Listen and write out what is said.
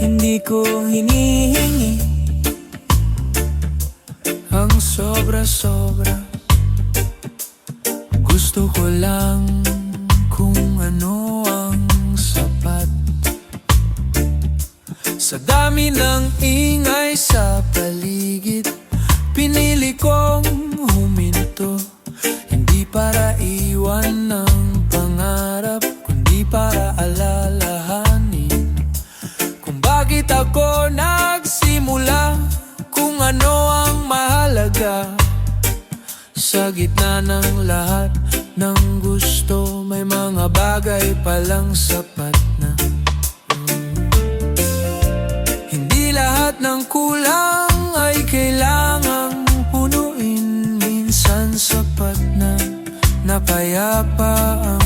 Hindi ko hinihingi ang sobra-sobra. Gusto ko lang kung ano ang sapat. Sa dami ng ingay sa paligid, pinili kong huminto. Hindi para iwan ng pangarap, kundi para alalahanin kung bakit ako nagsimula, kung ano ang mahalaga. Sa gitna ng lahat ng gusto, may mga bagay palang sapat na. Hindi lahat ng kulang ay kailangang punuin. Minsan sapat na napayapa